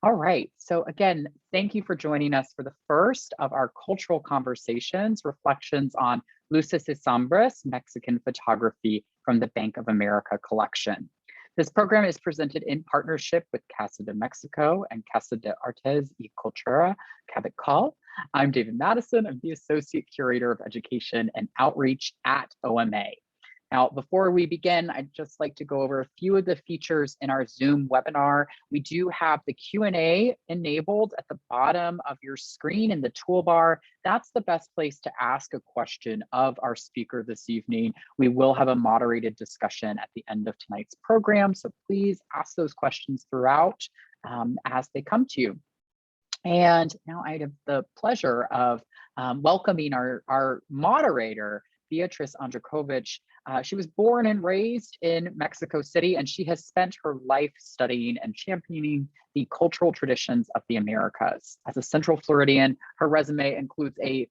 All right. So again, thank you for joining us for the first of our cultural conversations, reflections on Luces y Sombras, Mexican photography from the Bank of America collection. This program is presented in partnership with Casa de Mexico and Casa de Artes y Cultura, CABETCAL. I'm David Madison. I'm the Associate Curator of Education and Outreach at OMA. Now, before we begin, I'd just like to go over a few of the features in our Zoom webinar. We do have the Q&A enabled at the bottom of your screen in the toolbar. That's the best place to ask a question of our speaker this evening. We will have a moderated discussion at the end of tonight's program, so please ask those questions throughout as they come to you. And now I have the pleasure of welcoming our moderator, Beatriz Andrekovich. She was born and raised in Mexico City, and she has spent her life studying and championing the cultural traditions of the Americas. As a Central Floridian, her resume includes a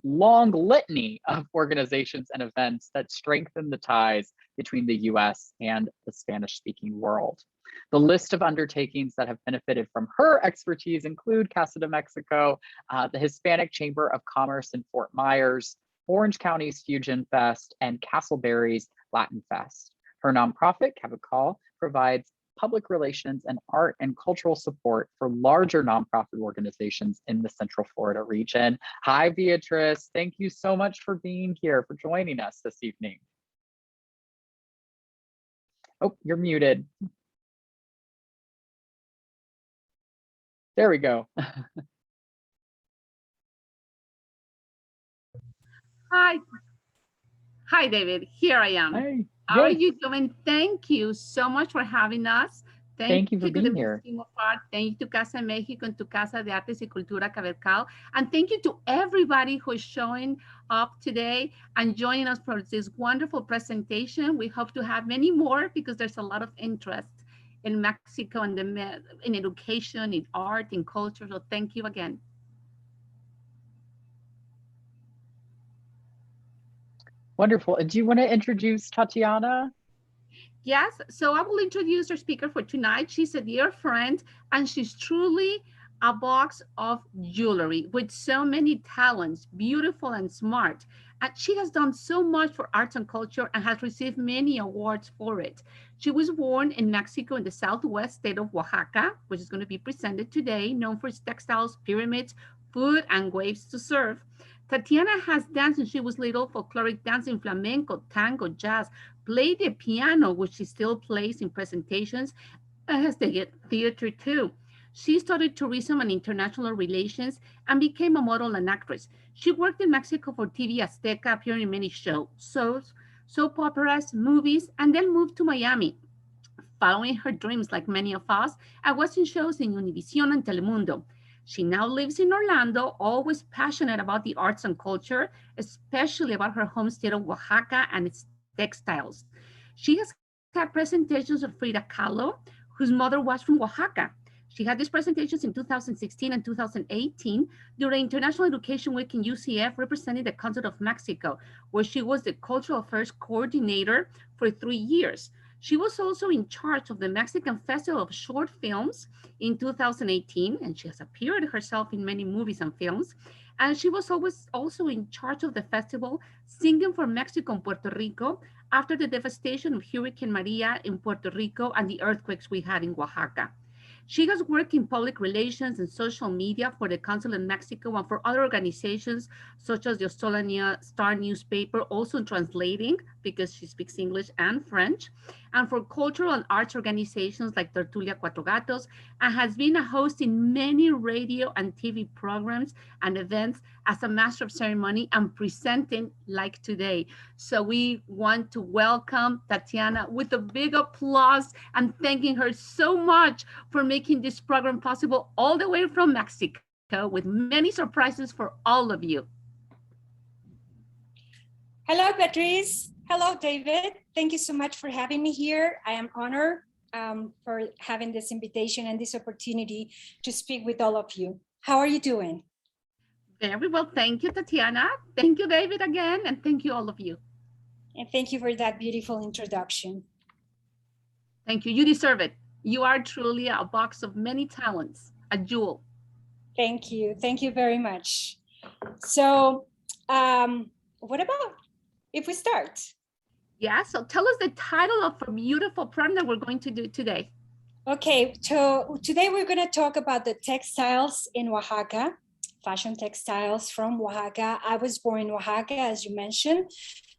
long litany of organizations and events that strengthen the ties between the US and the Spanish-speaking world. The list of undertakings that have benefited from her expertise include Casa de Mexico, the Hispanic Chamber of Commerce in Fort Myers, Orange County's Fusion Fest, and Castleberry's Latin Fest. Her nonprofit, CABETCAL, provides public relations and art and cultural support for larger nonprofit organizations in the Central Florida region. Hi, Beatriz. Thank you so much for being here, for joining us this evening. Oh, you're muted. There we go. Hi, David. Here I am. Hi. How are you doing? Thank you so much for having us. Thank you for being here. Thank you to Casa Mexico and to Casa de Artes y Cultura CABETCAL. And thank you to everybody who is showing up today and joining us for this wonderful presentation. We hope to have many more because there's a lot of interest in Mexico and in education, in art, in culture. So thank you again. Wonderful. And do you want to introduce Tatiana? Yes, so I will introduce our speaker for tonight. She's a dear friend, and she's truly a box of jewelry with so many talents, beautiful and smart. And she has done so much for arts and culture and has received many awards for it. She was born in Mexico in the southwest state of Oaxaca, which is going to be presented today, known for its textiles, pyramids, food, and waves to serve. Tatiana has danced since she was little, folkloric dancing, flamenco, tango, jazz, played the piano, which she still plays in presentations, and has taken theater too. She studied tourism and international relations and became a model and actress. She worked in Mexico for TV Azteca, appearing in many shows, soap operas, movies, and then moved to Miami, following her dreams like many of us, and was in shows in Univision and Telemundo. She now lives in Orlando, always passionate about the arts and culture, especially about her home state of Oaxaca and its textiles. She has had presentations of Frida Kahlo, whose mother was from Oaxaca. She had these presentations in 2016 and 2018 during International Education Week in UCF, representing the Consulate of Mexico, where she was the Cultural Affairs Coordinator for 3 years. She was also in charge of the Mexican Festival of Short Films in 2018, and she has appeared herself in many movies and films. And she was always also in charge of the festival Singing for Mexico and Puerto Rico after the devastation of Hurricane Maria in Puerto Rico and the earthquakes we had in Oaxaca. She has worked in public relations and social media for the Consulate in Mexico and for other organizations such as the Australia Star newspaper, also translating because she speaks English and French, and for cultural and arts organizations like Tertulia Cuatro Gatos, and has been a host in many radio and TV programs and events as a master of ceremony and presenting like today. So we want to welcome Tatiana with a big applause and thanking her so much for making this program possible all the way from Mexico with many surprises for all of you. Hello, Beatriz. Hello, David. Thank you so much for having me here. I am honored for having this invitation and this opportunity to speak with all of you. How are you doing? Very well. Thank you, Tatiana. Thank you, David, again. And thank you, all of you. And thank you for that beautiful introduction. Thank you. You deserve it. You are truly a box of many talents, a jewel. Thank you. Thank you very much. So, what about if we start? Yeah, so tell us the title of a beautiful program that we're going to do today. Okay, so today we're going to talk about the textiles in Oaxaca, fashion textiles from Oaxaca. I was born in Oaxaca, as you mentioned.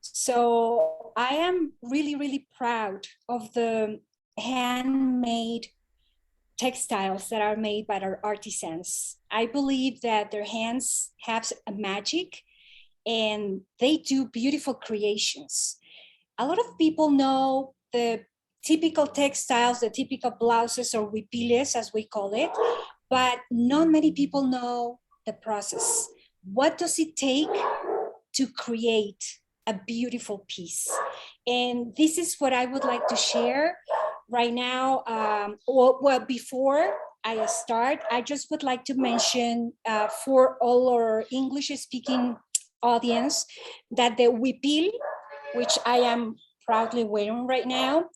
So I am really, really proud of the handmade textiles that are made by our artisans. I believe that their hands have a magic and they do beautiful creations. A lot of people know the typical textiles, the typical blouses or huipils, as we call it, but not many people know the process. What does it take to create a beautiful piece? And this is what I would like to share right now. Well, before I start, I just would like to mention for all our English-speaking audience that the huipil, which I am proudly wearing right now,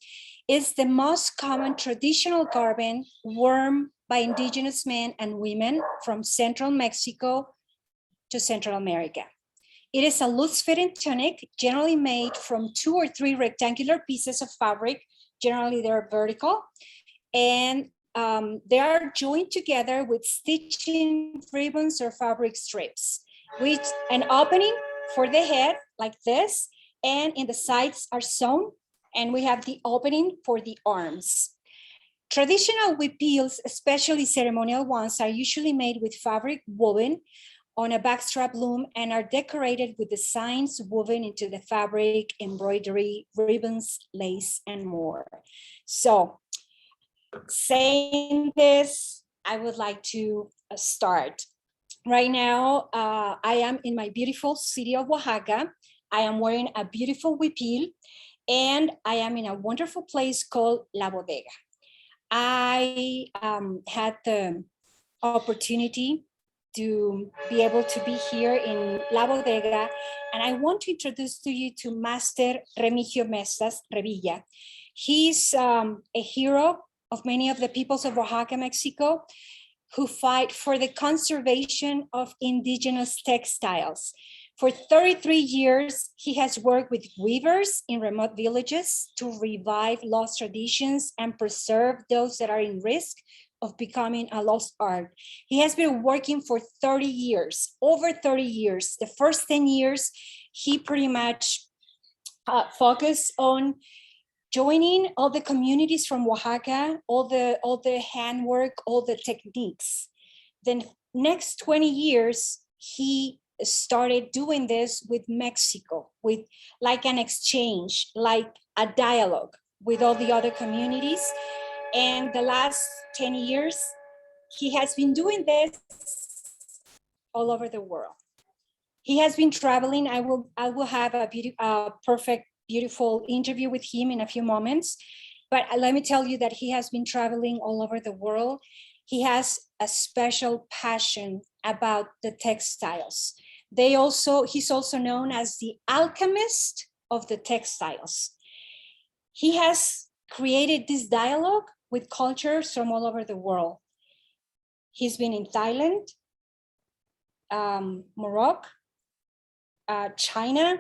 is the most common traditional garment worn by indigenous men and women from central Mexico to Central America. It is a loose-fitting tunic, generally made from 2 or 3 rectangular pieces of fabric. Generally, they're vertical, and they are joined together with stitching ribbons or fabric strips, with an opening for the head like this, and in the sides are sewn, and we have the opening for the arms. Traditional huipils, especially ceremonial ones, are usually made with fabric woven on a backstrap loom and are decorated with designs woven into the fabric, embroidery, ribbons, lace, and more. So, saying this, I would like to start. Right now, I am in my beautiful city of Oaxaca. I am wearing a beautiful huipil, and I am in a wonderful place called La Bodega. I had the opportunity to be able to be here in La Bodega, and I want to introduce to you to Master Remigio Mestas Revilla. He's a hero of many of the peoples of Oaxaca, Mexico, who fight for the conservation of indigenous textiles. For 33 years, he has worked with weavers in remote villages to revive lost traditions and preserve those that are in risk of becoming a lost art. He has been working for 30 years, over 30 years. The first 10 years, he pretty much focused on joining all the communities from Oaxaca, all the handwork, all the techniques. Then next 20 years, he started doing this with Mexico, with like an exchange, like a dialogue with all the other communities. And the last 10 years, he has been doing this all over the world. He has been traveling. I will have a perfect, beautiful interview with him in a few moments. But let me tell you that he has been traveling all over the world. He has a special passion about the textiles. He's also known as the alchemist of the textiles. He has created this dialogue with cultures from all over the world. He's been in Thailand, Morocco, China.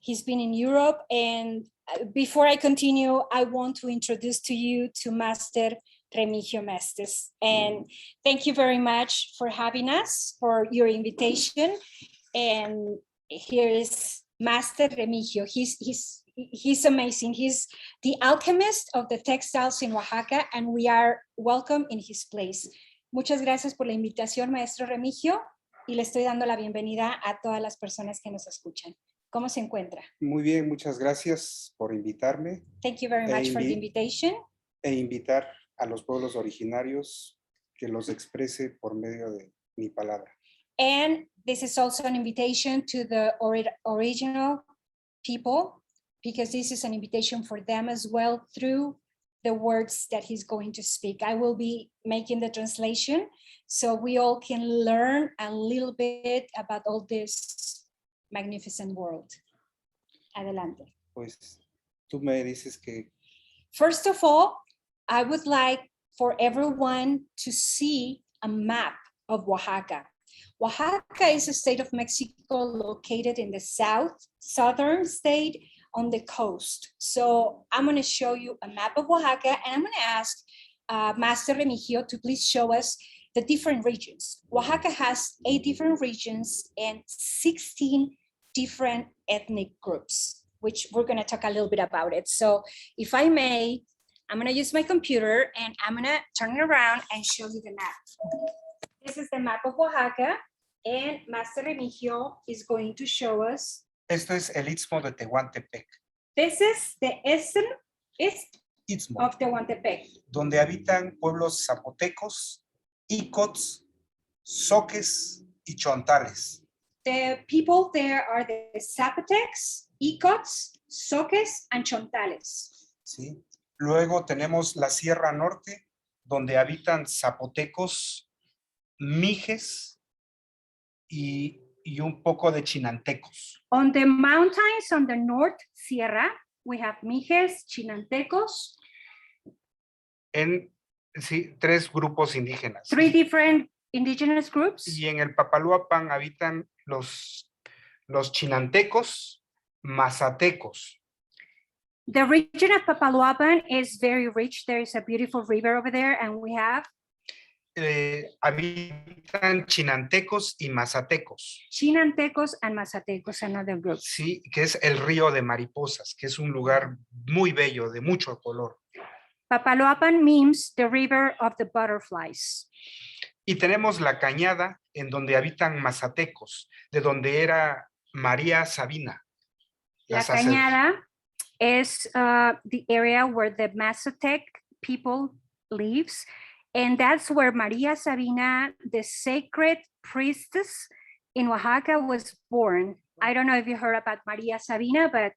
He's been in Europe. And before I continue, I want to introduce to you to Master Remigio Mestas. And thank you very much for having us, for your invitation. And here is Master Remigio. He's amazing. He's the alchemist of the textiles in Oaxaca, and we are welcome in his place. Muchas gracias por la invitación, Maestro Remigio, y le estoy dando la bienvenida a todas las personas que nos escuchan. ¿Cómo se encuentra? Muy bien, muchas gracias por invitarme. Thank you very much for the invitation. E invitar a los pueblos originarios que los exprese por medio de mi palabra. And this is also an invitation to the original people, because this is an invitation for them as well through the words that he's going to speak. I will be making the translation so we all can learn a little bit about all this magnificent world. Adelante. Pues tú me dices que... First of all, I would like for everyone to see a map of Oaxaca. Oaxaca is a state of Mexico located in the southern state on the coast. So I'm going to show you a map of Oaxaca, and I'm going to ask Master Remigio to please show us the different regions. Oaxaca has 8 different regions and 16 different ethnic groups, which we're going to talk a little bit about it. So if I may, I'm going to use my computer and I'm going to turn it around and show you the map. This is the map of Oaxaca, and Master Remigio is going to show us. Esto es el Istmo de Tehuantepec. This is the Istmo of Tehuantepec, donde habitan pueblos zapotecos, icots, soques y chontales. The people there are the Zapotecs, icots, soques, and chontales. ¿Sí? Luego tenemos la Sierra Norte, donde habitan zapotecos, mijes y un poco de chinantecos. On the mountains on the North Sierra, we have mijes, chinantecos. Sí, 3 grupos indígenas. 3 different indigenous groups. Y en el Papaloapan habitan los chinantecos, mazatecos. The region of Papaloapan is very rich. There is a beautiful river over there, and we have habitan chinantecos y mazatecos. Chinantecos and Mazatecos, another group. Sí, que es el río de mariposas, que es un lugar muy bello, de mucho color. Papaloapan means the river of the butterflies. Y tenemos la Cañada, en donde habitan mazatecos, de donde era María Sabina. La Cañada is the area where the Mazatec people lives, and that's where María Sabina, the sacred priestess in Oaxaca, was born. I don't know if you heard about María Sabina, but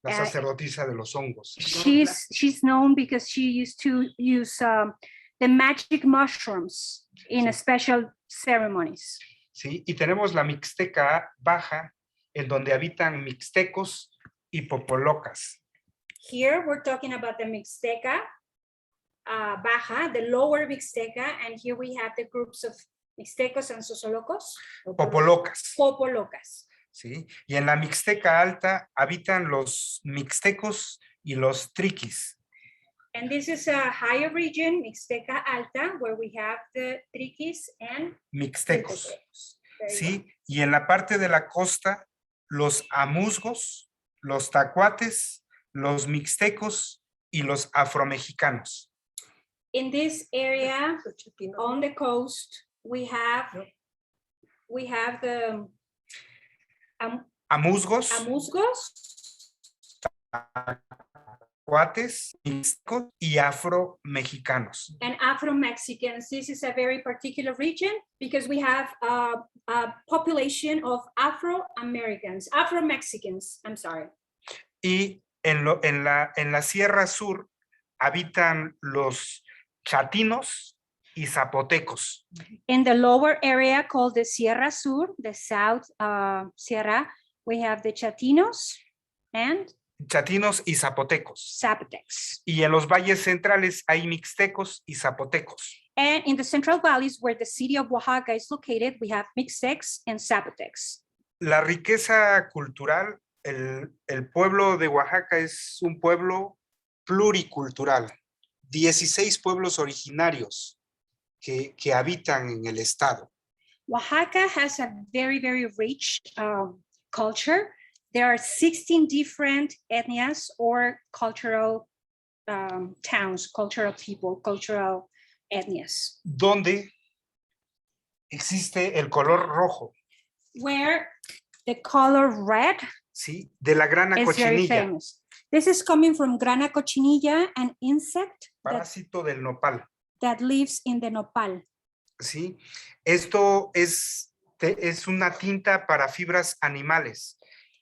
la sacerdotisa de los hongos. She's known because she used to use the magic mushrooms in special ceremonies. Sí, y tenemos la Mixteca Baja, en donde habitan mixtecos y popolocas. Here we're talking about the Mixteca Baja, the lower Mixteca, and here we have the groups of Mixtecos and Sosolocos. Popolocas. Popolocas. Sí, y en la Mixteca Alta habitan los mixtecos y los triquis. And this is a higher region, Mixteca Alta, where we have the triquis and mixtecos. Sí, y en la parte de la costa, los amuzgos, los tacuates, los mixtecos y los afromexicanos. In this area, on the coast, we have the amuzgos, tacuates, mixtecos y afromexicanos. And Afro-Mexicans. This is a very particular region because we have a population of Afro-Mexicans, I'm sorry. Y en la Sierra Sur habitan los chatinos y zapotecos. In the lower area called the Sierra Sur, the South Sierra, we have the Chatinos and Chatinos y zapotecos. Zapotecs. Y en los valles centrales hay mixtecos y zapotecos. And in the central valleys where the city of Oaxaca is located, we have Mixtecs and Zapotecs. La riqueza cultural, el pueblo de Oaxaca es un pueblo pluricultural. 16 pueblos originarios que habitan en el estado. Oaxaca has a very, very rich culture. There are 16 different etnias or cultural towns, cultural people, cultural etnias. Donde existe el color rojo. Where the color red, sí, de la grana is very cochinilla. famous. This is coming from grana cochinilla, an insect parásito del nopal. That lives in the nopal. Sí, esto es una tinta para fibras animales.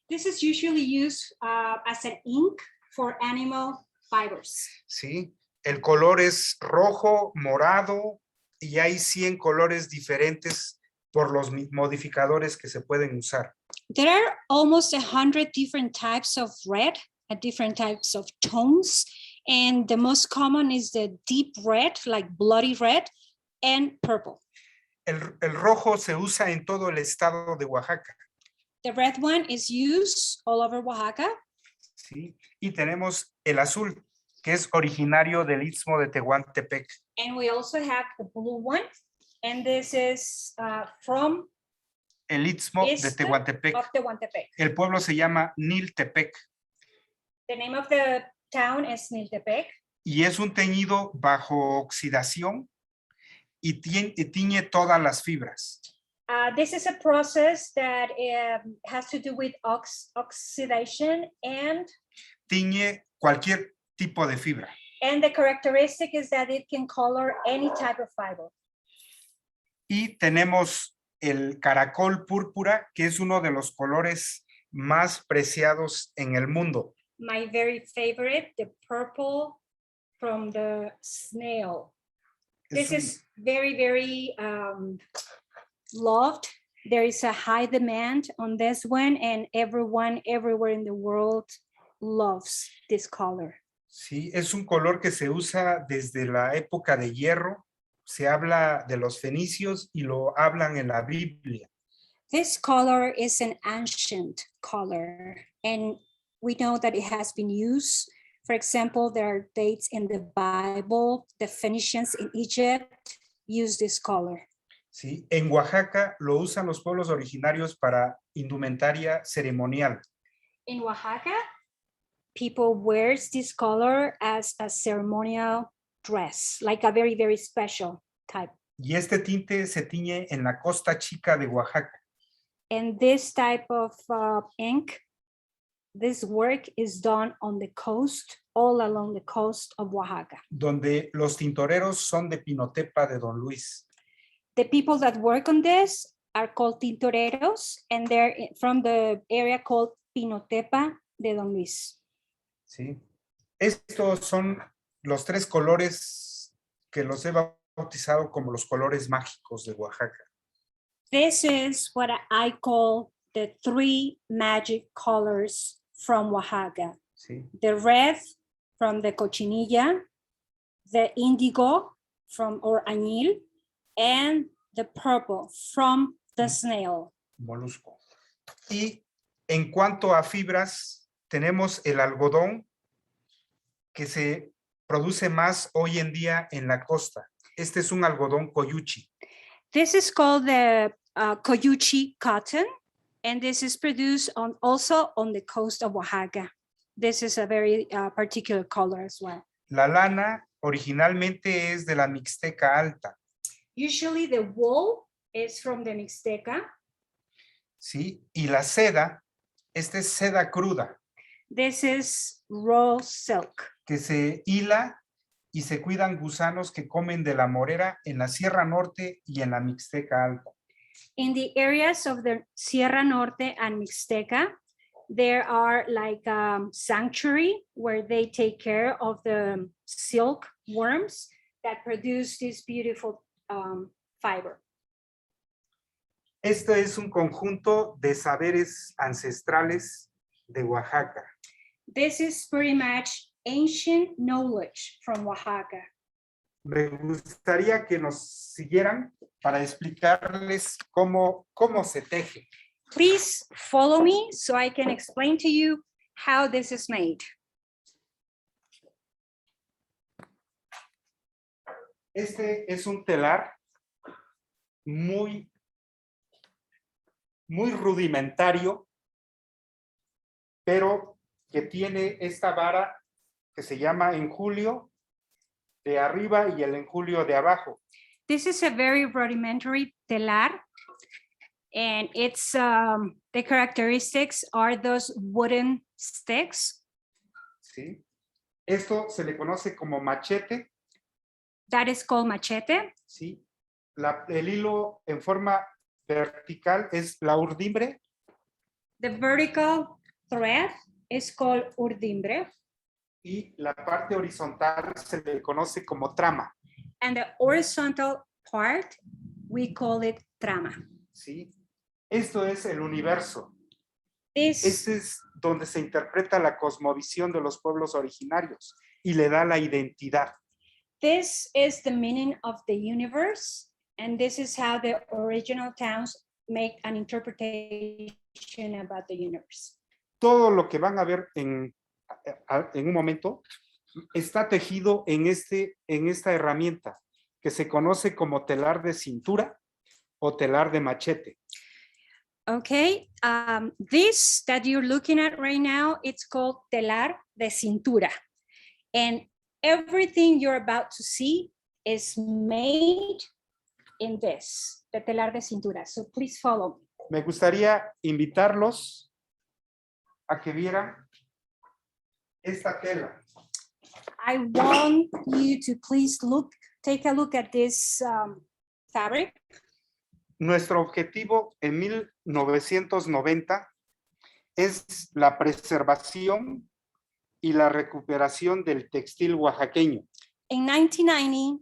This is usually used as an ink for animal fibers. Sí, el color es rojo, morado y hay 100 colores diferentes por los modificadores que se pueden usar. There are almost 100 different types of red, different types of tones, And the most common is the deep red, like bloody red, and purple. El rojo se usa en todo el estado de Oaxaca. The red one is used all over Oaxaca. ¿Sí? Y tenemos el azul, que es originario del Istmo de Tehuantepec. And we also have the blue one. And this is from El Istmo de East Tehuantepec. of Tehuantepec. El pueblo se llama Niltepec. The name of the town is Niltepec. Y es un teñido bajo oxidación y tiñe todas las fibras. This is a process that has to do with oxidation and Tiñe cualquier tipo de fibra. the characteristic is that it can color any type of fiber. Y tenemos el caracol púrpura, que es uno de los colores más preciados en el mundo. My very favorite, the purple from the snail. This is very, very loved. There is a high demand on this one, and everyone everywhere in the world loves this color. Sí, es un color que se usa desde la época de hierro. Se habla de los fenicios y lo hablan en la Biblia. This color is an ancient color, and we know that it has been used. For example, there are dates in the Bible, the Phoenicians in Egypt used this color. Sí, en Oaxaca lo usan los pueblos originarios para indumentaria ceremonial. In Oaxaca, people wear this color as a ceremonial dress, like a very, very special type. Y este tinte se tiñe en la costa chica de Oaxaca. And this type of ink, this work is done on the coast, all along the coast of Oaxaca. Donde los tintoreros son de Pinotepa de Don Luis. The people that work on this are called tintoreros, and they're from the area called Pinotepa de Don Luis. Sí. Estos son los tres colores que los he bautizado como los colores mágicos de Oaxaca. This is what I call the three magic colors from Oaxaca. Sí. The red from the cochinilla, the indigo from or añil, and the purple from the snail. Molusco. Y en cuanto a fibras, tenemos el algodón que se produce más hoy en día en la costa. Este es un algodón coyuchi. This is called the coyuchi cotton, and this is produced also on the coast of Oaxaca. This is a very particular color as well. La lana originalmente es de la Mixteca Alta. Usually the wool is from the Mixteca. ¿Sí? Y la seda, esta es seda cruda, This is raw silk. que se hila y se cuidan gusanos que comen de la morera en la Sierra Norte y en la Mixteca Alta. In the areas of the Sierra Norte and Mixteca, there are like sanctuary where they take care of the silk worms that produce this beautiful fiber. Este es un conjunto de saberes ancestrales de Oaxaca. This is pretty much ancient knowledge from Oaxaca. Me gustaría que nos siguieran para explicarles cómo se teje. Please follow me so I can explain to you how this is made. Este es un telar muy rudimentario, pero que tiene esta vara que se llama enjulio de arriba y el enjulio de abajo. This is a very rudimentary telar, and it's the characteristics are those wooden sticks. ¿Sí? Esto se le conoce como machete. That is called machete. ¿Sí? El hilo en forma vertical es la urdimbre. The vertical thread is called urdimbre, Y la parte horizontal se le conoce como trama. and the horizontal part, we call it trama. ¿Sí? Esto es el universo. This Este es donde se interpreta la cosmovisión de los pueblos originarios. y le da la identidad. This is the meaning of the universe, and this is how the original towns make an interpretation about the universe. Todo lo que van a ver en un momento está tejido en esta herramienta que se conoce como telar de cintura o telar de machete. Okay, this that you're looking at right now, it's called telar de cintura. And everything you're about to see is made in this, the telar de cintura. So please follow me. Me gustaría invitarlos a que vieran esta tela. I want you to please take a look at this fabric. Nuestro objetivo en 1990 es la preservación y la recuperación del textil oaxaqueño. In 1990,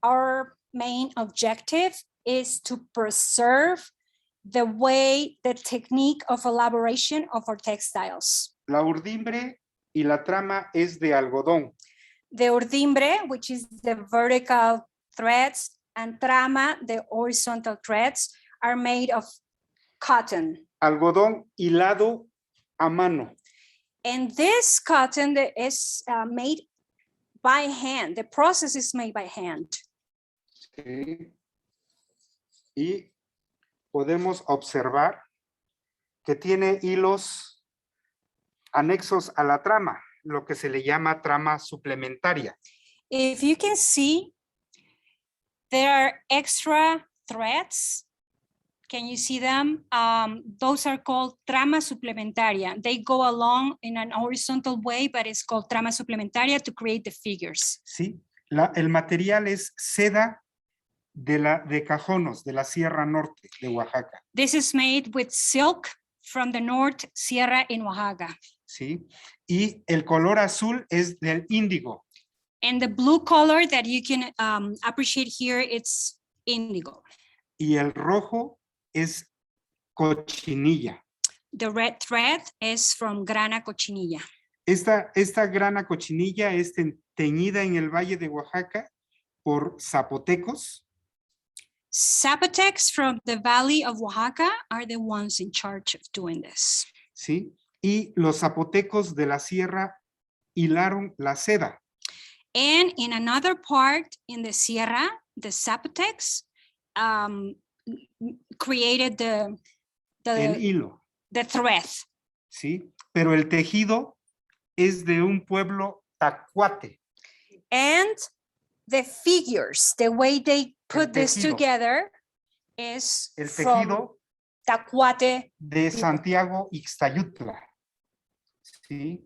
our main objective is to preserve the way, the technique of elaboration of our textiles. La urdimbre y la trama es de algodón. The urdimbre, which is the vertical threads, and trama, the horizontal threads, are made of cotton. Algodón hilado a mano. And this cotton that is made by hand. The process is made by hand. ¿Sí? Y podemos observar que tiene hilos anexos a la trama, lo que se le llama trama suplementaria. If you can see, there are extra threads. Can you see them? Those are called trama suplementaria. They go along in an horizontal way, but it's called trama suplementaria to create the figures. Sí, el material es seda de Cajonos, de la Sierra Norte de Oaxaca. This is made with silk from the North Sierra in Oaxaca. Sí, y el color azul es del índigo. And the blue color that you can appreciate here, it's indigo. Y el rojo es cochinilla. The red thread is from grana cochinilla. Esta grana cochinilla es teñida en el Valle de Oaxaca por zapotecos. Zapotecs from the Valley of Oaxaca are the ones in charge of doing this. ¿Sí? Y los zapotecos de la sierra hilaron la seda. And in another part in the Sierra, the Zapotecs created El hilo. the thread. ¿Sí? Pero el tejido es de un pueblo tacuate. And the figures, the way they put this together is El from tejido Tacuate. de Santiago Ixtayutla. ¿Sí?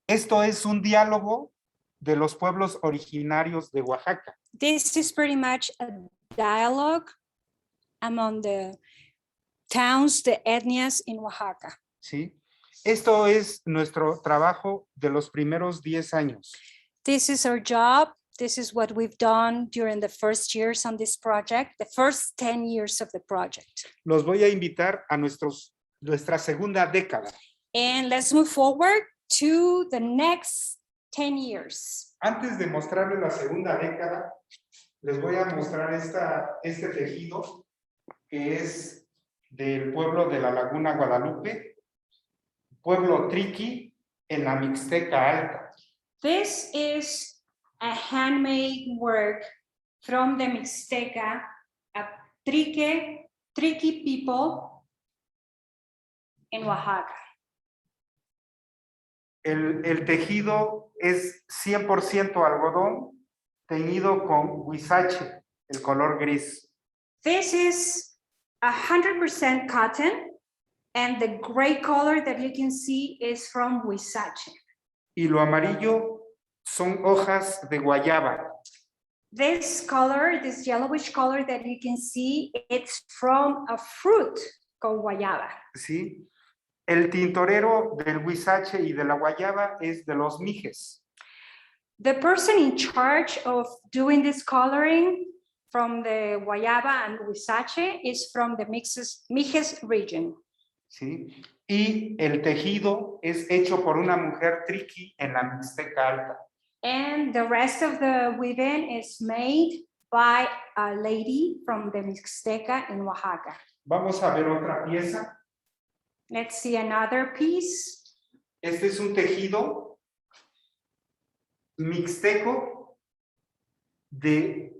Esto es un diálogo de los pueblos originarios de Oaxaca. This is pretty much a dialogue among the towns, the etnias in Oaxaca. ¿Sí? Esto es nuestro trabajo de los primeros 10 años. This is our job. This is what we've done during the first years on this project, the first 10 years of the project. Los voy a invitar a nuestra segunda década. And let's move forward to the next 10 years. Antes de mostrarles la segunda década, les voy a mostrar este tejido que es del pueblo de la Laguna Guadalupe, pueblo triqui en la Mixteca Alta. This is a handmade work from the Mixteca, a triqui people in Oaxaca. El tejido es 100% algodón teñido con huizache, el color gris. This is 100% cotton, and the gray color that you can see is from huizache. Y lo amarillo son hojas de guayaba. This color, this yellowish color that you can see, it's from a fruit called guayaba. ¿Sí? El tintorero del huizache y de la guayaba es de los mijes. The person in charge of doing this coloring from the guayaba and huizache is from the Mijes region. ¿Sí? Y el tejido es hecho por una mujer triqui en la Mixteca Alta. And the rest of the weaving is made by a lady from the Mixteca in Oaxaca. Vamos a ver otra pieza. Let's see another piece. Este es un tejido mixteco de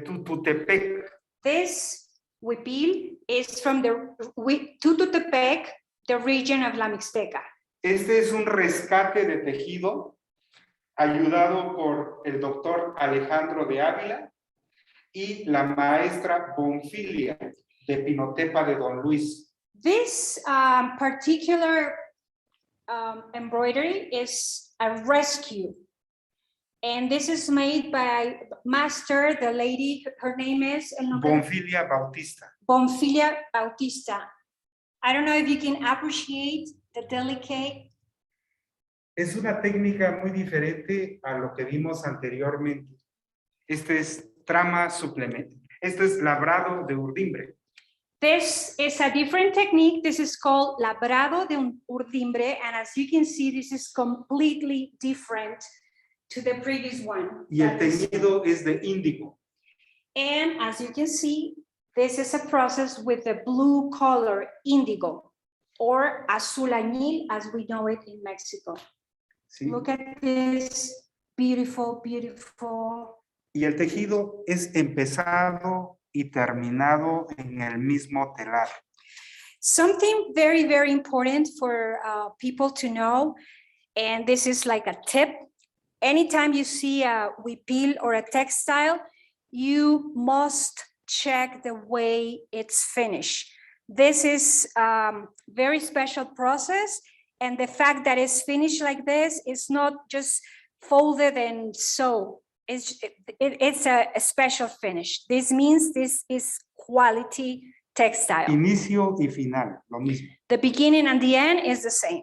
Tututepec. This huipil is from the Tututepec, the region of La Mixteca. Este es un rescate de tejido ayudado por el doctor Alejandro de Ávila y la maestra Bonfilia de Pinotepa de Don Luis. This particular embroidery is a rescue. And this is made by master, the lady, her name is Bonfilia Bautista. Bonfilia Bautista. I don't know if you can appreciate the delicate. Es una técnica muy diferente a lo que vimos anteriormente. Este es trama suplemento. Esto es labrado de urdimbre. This is a different technique. This is called Labrado de urdimbre. And as you can see, this is completely different to the previous one. Y el teñido es de índigo. And as you can see, this is a process with the blue color, indigo, or azul añil, as we know it in Mexico. ¿Sí? Look at this, beautiful, beautiful. Y el tejido es empezado y terminado en el mismo telar. Something very, very important for people to know, and this is like a tip. Anytime you see a huipil or a textile, you must check the way it's finished. This is very special process, and the fact that it's finished like this is not just folded and sewn. It's a special finish. This means this is quality textile. Inicio y final, lo mismo. The beginning and the end is the same.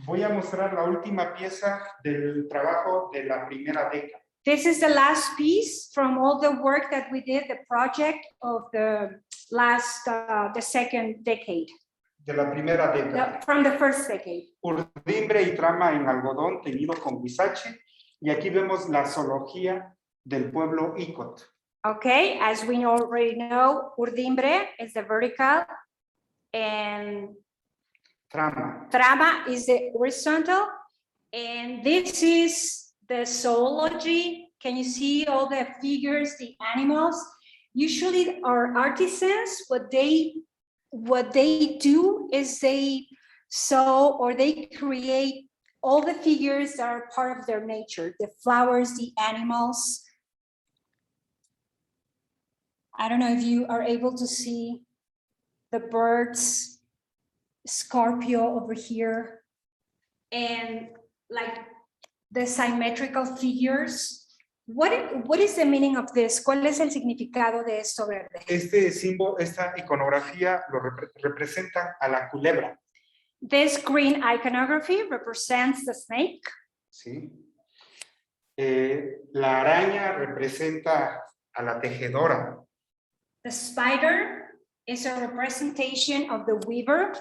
Voy a mostrar la última pieza del trabajo de la primera década. This is the last piece from all the work that we did, the project of the last, the second decade. De la primera década. From the first decade. Urdimbre y trama en algodón teñido con huizache. Y aquí vemos la zoología del pueblo Icot. Okay, as we already know, urdimbre is the vertical and trama is the horizontal. And this is the zoology. Can you see all the figures, the animals? Usually our artisans, what they do is they sew or they create all the figures that are part of their nature, the flowers, the animals. I don't know if you are able to see the birds, Scorpio over here, and like the symmetrical figures. What is the meaning of this? ¿Cuál es el significado de esto verde? Este símbolo, esta iconografía lo representa a la culebra. This green iconography represents the snake. ¿Sí? La araña representa a la tejedora. The spider is a representation of the weaver.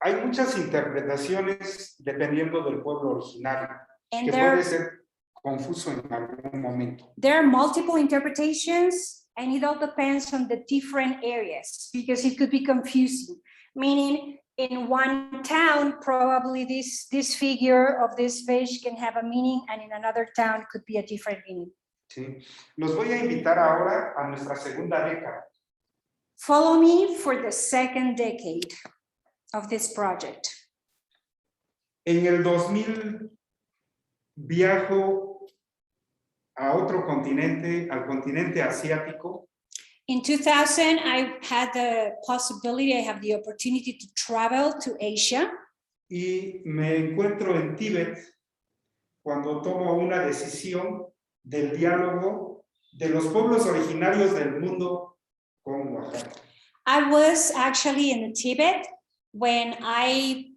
Hay muchas interpretaciones dependiendo del pueblo originario, And que puede ser confuso en algún momento. There are multiple interpretations, and it all depends on the different areas, because it could be confusing. Meaning, in one town, probably this figure of this fish can have a meaning, and in another town could be a different meaning. Sí. Los voy a invitar ahora a nuestra segunda década. Follow me for the second decade of this project. En el 2000 viajo a otro continente, al continente asiático. In 2000, I had the possibility, I have the opportunity to travel to Asia. Y me encuentro en Tíbet cuando tomo una decisión del diálogo de los pueblos originarios del mundo con Oaxaca. I was actually in Tibet when I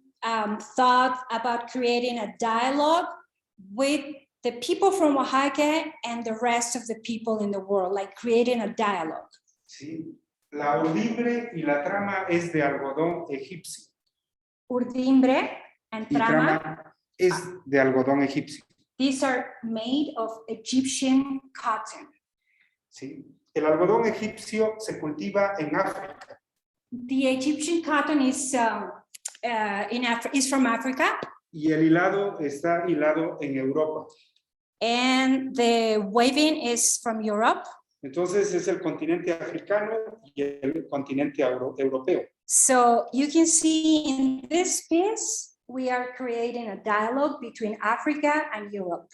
thought about creating a dialogue with the people from Oaxaca and the rest of the people in the world, like creating a dialogue. Sí, la urdimbre y la trama es de algodón egipcio. Urdimbre and Y trama trama es de algodón egipcio. These are made of Egyptian cotton. ¿sí? El algodón egipcio se cultiva en África. The Egyptian cotton is from Africa, Y el hilado está hilado en Europa. and the weaving is from Europe. Entonces es el continente africano y el continente europeo. So you can see in this piece, we are creating a dialogue between Africa and Europe.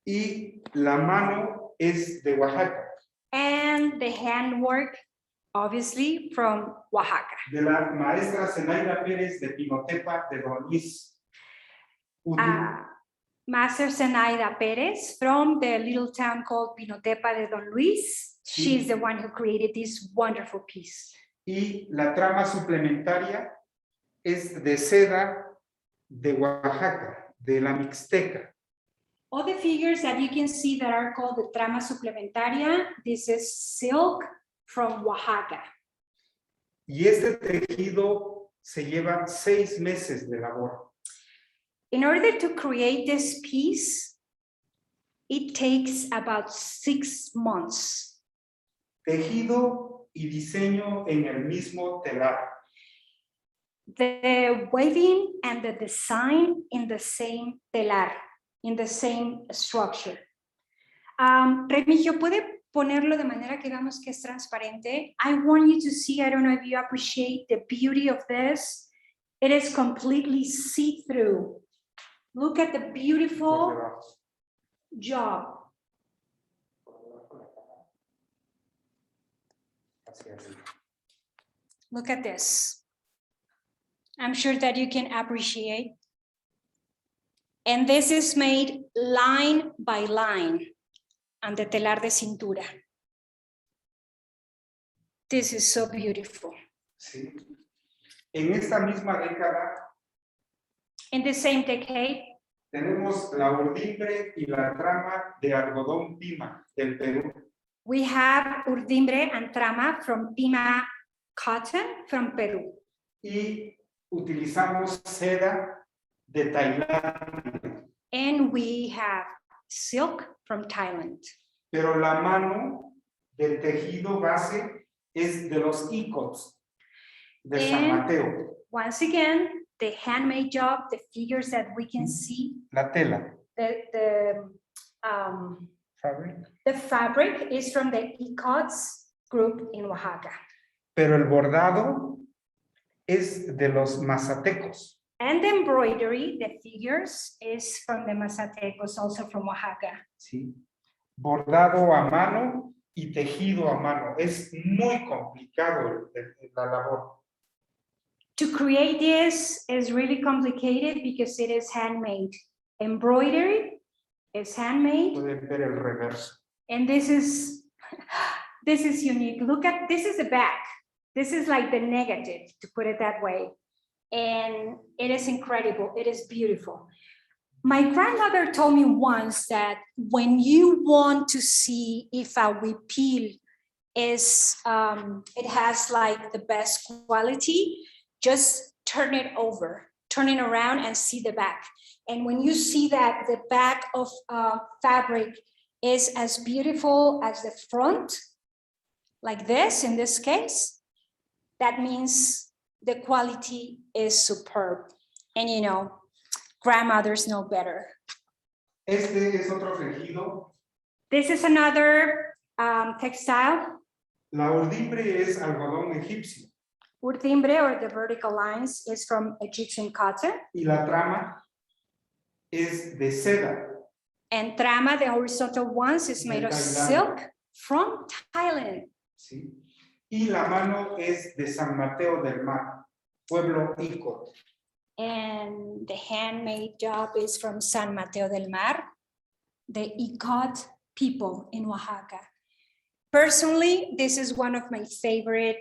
Y la mano es de Oaxaca, And the handwork, obviously, from Oaxaca. de la maestra Zenaida Pérez de Pinotepa de Don Luis. Master Zenaida Perez from the little town called Pinotepa de Don Luis. She's the one who created this wonderful piece. Y la trama suplementaria es de seda de Oaxaca, de la Mixteca. All the figures that you can see that are called the trama suplementaria, this is silk from Oaxaca. Y este tejido se lleva 6 meses de labor. In order to create this piece, it takes about 6 months. Tejido y diseño en el mismo telar. The weaving and the design in the same telar, in the same structure. Remigio, ¿puede ponerlo de manera que veamos que es transparente? I want you to see, I don't know if you appreciate the beauty of this. It is completely see-through. Look at the beautiful job. Look at this. I'm sure that you can appreciate. And this is made line by line on the telar de cintura. This is so beautiful. Sí. En esta misma década In the same decade, tenemos la urdimbre y la trama de algodón pima del Perú. we have urdimbre and trama from Pima cotton from Peru. Y utilizamos seda de Tailandia. And we have silk from Thailand. Pero la mano del tejido base es de los icots de San Mateo. Once again, the handmade job, the figures that we can see, La tela. the fabric is from the icots group in Oaxaca. Pero el bordado es de los mazatecos. And the embroidery, the figures, is from the Mazatecos, also from Oaxaca. ¿Sí? Bordado a mano y tejido a mano. Es muy complicado la labor. To create this is really complicated because it is handmade. Embroidery is handmade, Pueden ver el reverso. and this is unique. Look at, this is the back. This is like the negative, to put it that way. And it is incredible. It is beautiful. My grandmother told me once that when you want to see if a huipil is, it has like the best quality, just turn it over, turn it around and see the back. And when you see that the back of fabric is as beautiful as the front, like this in this case, that means the quality is superb. And you know, grandmothers know better. Este es otro tejido. This is another textile. La urdimbre es algodón egipcio. Urdimbre, or the vertical lines, is from Egyptian cotton. Y la trama es de seda. And trama, the horizontal ones, is made of silk from Thailand. ¿Sí? Y la mano es de San Mateo del Mar, pueblo Icot. And the handmade job is from San Mateo del Mar, the Icot people in Oaxaca. Personally, this is one of my favorite.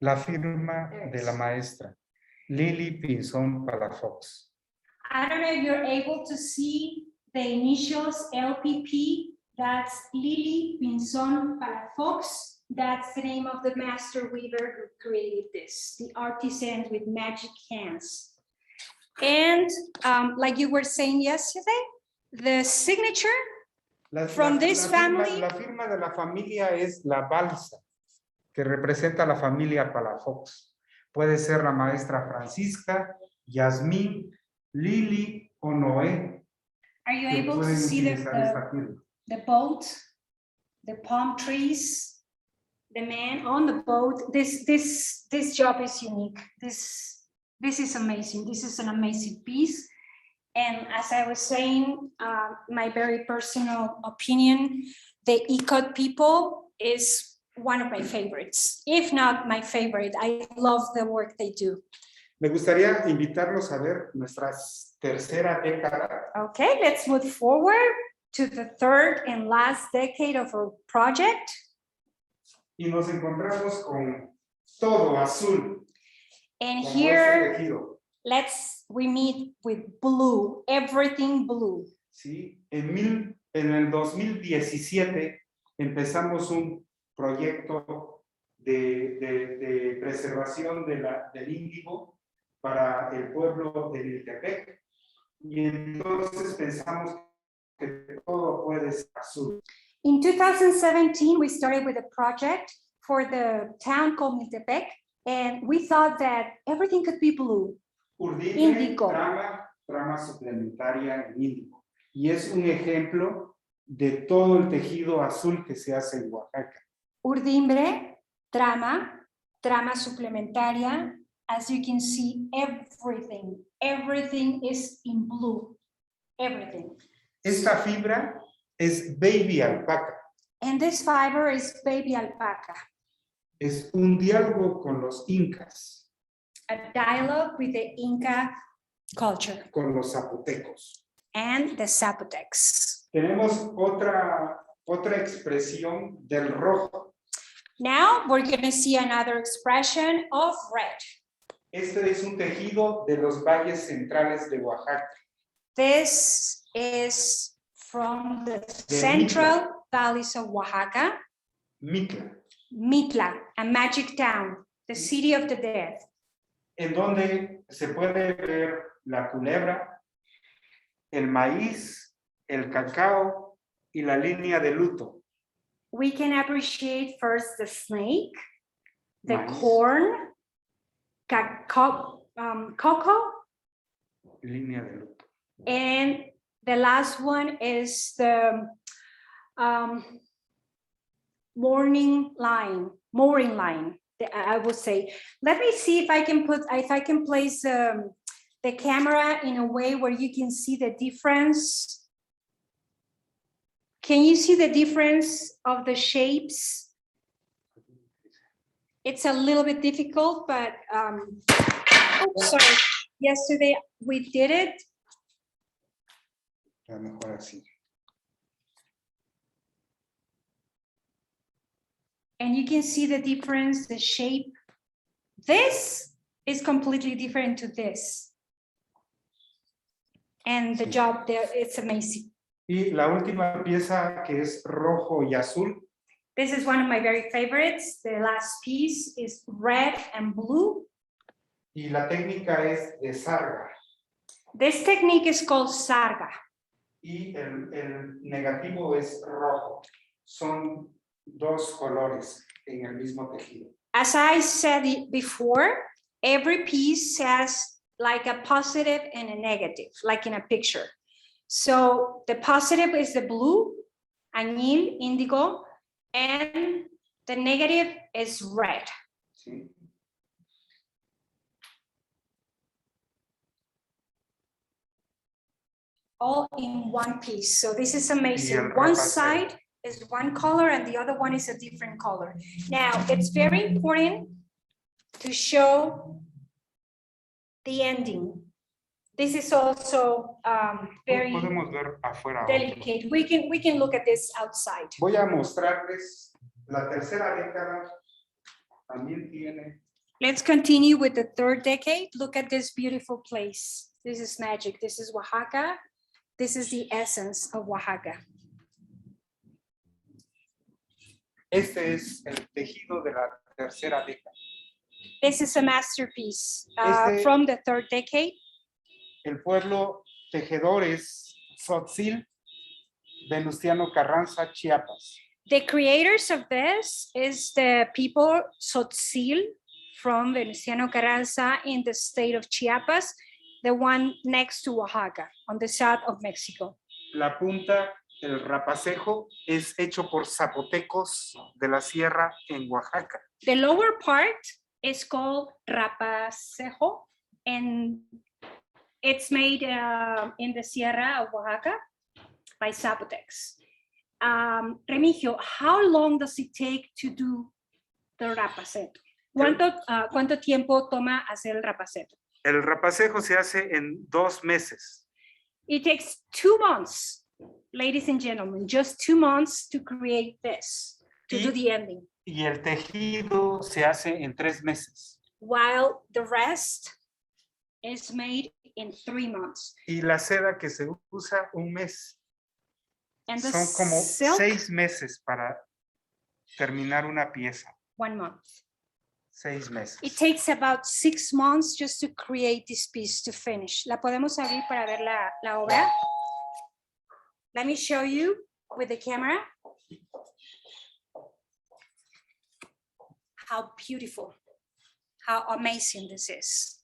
La firma de la maestra, Lili Pinzón Palafox. I don't know if you're able to see the initials LPP. That's Lili Pinzón Palafox. That's the name of the master weaver who created this, the artisan with magic hands. And like you were saying yesterday, the signature from this family. La firma de la familia es la balsa, que representa a la familia Palafox. Puede ser la maestra Francisca, Yasmín, Lili o Noé. Are you que able to pueden see utilizar esta firma. the boat, the palm trees, the man on the boat? This job is unique. This is amazing. This is an amazing piece. And as I was saying, my very personal opinion, the Ikat people is one of my favorites, if not my favorite. I love the work they do. Me gustaría invitarlos a ver nuestra tercera década. Okay, let's move forward to the third and last decade of our project. Y nos encontramos con todo azul. And como here, este tejido. we meet with blue, everything blue. ¿Sí? En el 2017 empezamos un proyecto de preservación del índigo para el pueblo de Miltepec. Y entonces pensamos que todo puede ser azul. In 2017, we started with a project for the town called Miltepec, and we thought that everything could be blue. Urdimbre, trama suplementaria en índigo. Y es un ejemplo de todo el tejido azul que se hace en Oaxaca. Urdimbre, trama suplementaria. As you can see, everything is in blue. Everything. Esta fibra es baby alpaca. And this fiber is baby alpaca. Es un diálogo con los incas. A dialogue with the Inca culture. Con los zapotecos. And the Zapotecs. Tenemos otra expresión del rojo. Now we're going to see another expression of red. Este es un tejido de los valles centrales de Oaxaca. This is from the central valleys of Oaxaca. Mitla, a magic town, the city of the dead. En donde se puede ver la culebra, el maíz, el cacao y la línea de luto. We can appreciate first the snake, the Maíz. corn, cocoa, Línea de luto. and the last one is the mooring line. I would say. Let me see if I can place the camera in a way where you can see the difference. Can you see the difference of the shapes? It's a little bit difficult, but sorry. Yesterday we did it. Ya mejor así. And you can see the difference, the shape. This is completely different to this. And the job there, it's amazing. Y la última pieza que es rojo y azul. This is one of my very favorites. The last piece is red and blue. Y la técnica es de sarga. This technique is called sarga. Y el negativo es rojo. Son dos colores en el mismo tejido. As I said it before, every piece has like a positive and a negative, like in a picture. So the positive is the blue, añil, indigo, and the negative is red. ¿Sí? All in one piece. So this is amazing. One side is one color and the other one is a different color. Now, it's very important to show the ending. This is also very Podemos ver afuera. delicate. We can look at this outside. Voy a mostrarles la tercera década. También tiene. Let's continue with the third decade. Look at this beautiful place. This is magic. This is Oaxaca. This is the essence of Oaxaca. Este es el tejido de la tercera década. This is a masterpiece Este- from the third decade. el pueblo tejedores Tzotzil, Venustiano Carranza, Chiapas. The creators of this is the people Tzotzil from Venustiano Carranza in the state of Chiapas, the one next to Oaxaca, on the south of Mexico. La punta, el rapacejo, es hecho por zapotecos de la sierra en Oaxaca. The lower part is called rapacejo, and it's made in the Sierra of Oaxaca by Zapotecs. Remigio, how long does it take to do the rapaceto? ¿Cuánto tiempo toma hacer el rapaceto? El rapacejo se hace en 2 meses. It takes 2 months, ladies and gentlemen, just 2 months to create this, to do the ending. Y el tejido se hace en 3 meses. While the rest is made in 3 months. Y la seda que se usa 1 mes. And the Son como silk, 6 meses para terminar una pieza. 1 month. 6 meses. It takes about 6 months just to create this piece to finish. La podemos abrir para ver la obra. Let me show you with the camera. How beautiful, how amazing this is.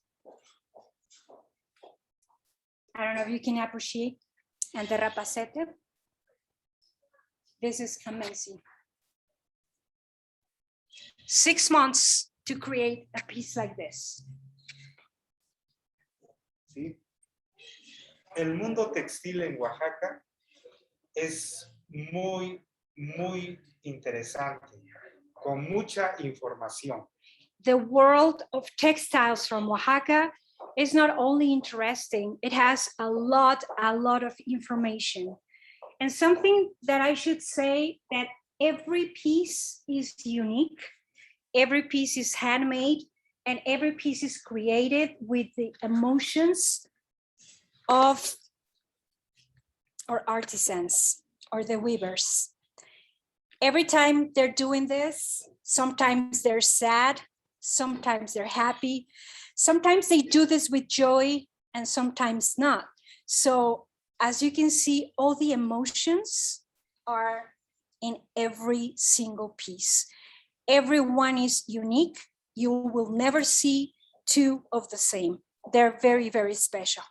I don't know if you can appreciate. And the rapacete. This is amazing. 6 months to create a piece like this. ¿Sí? El mundo textil en Oaxaca es muy interesante, con mucha información. The world of textiles from Oaxaca is not only interesting, it has a lot of information. And something that I should say, that every piece is unique, every piece is handmade, and every piece is created with the emotions of our artisans or the weavers. Every time they're doing this, sometimes they're sad, sometimes they're happy, sometimes they do this with joy, and sometimes not. So as you can see, all the emotions are in every single piece. Everyone is unique. You will never see 2 of the same. They're very special.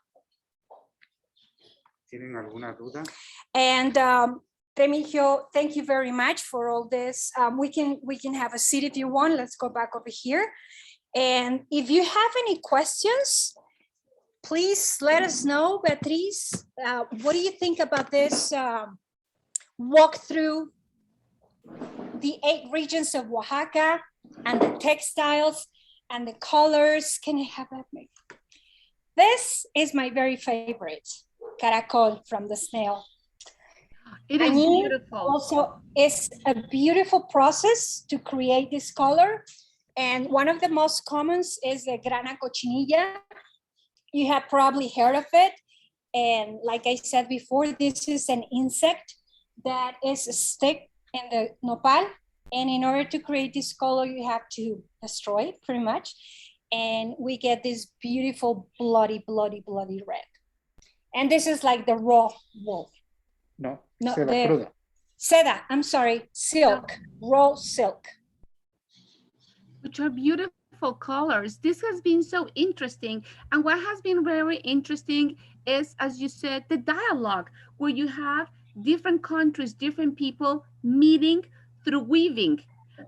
¿Tienen alguna duda? And Remigio, thank you very much for all this. We can have a seat if you want. Let's go back over here. And if you have any questions, please let us know. Beatriz, what do you think about this walk through the 8 regions of Oaxaca and the textiles and the colors? Can I have that? This is my very favorite, caracol from the snail. It is beautiful. Also, it's a beautiful process to create this color. And one of the most commons is the grana cochinilla. You have probably heard of it. And like I said before, this is an insect that is a stick in the nopal. And in order to create this color, you have to destroy it pretty much. And we get this beautiful bloody red. And this is like the raw wool. No, No, seda the- cruda. Seda, I'm sorry, silk, raw silk. Which are beautiful colors. This has been so interesting. And what has been very interesting is, as you said, the dialogue, where you have different countries, different people meeting through weaving.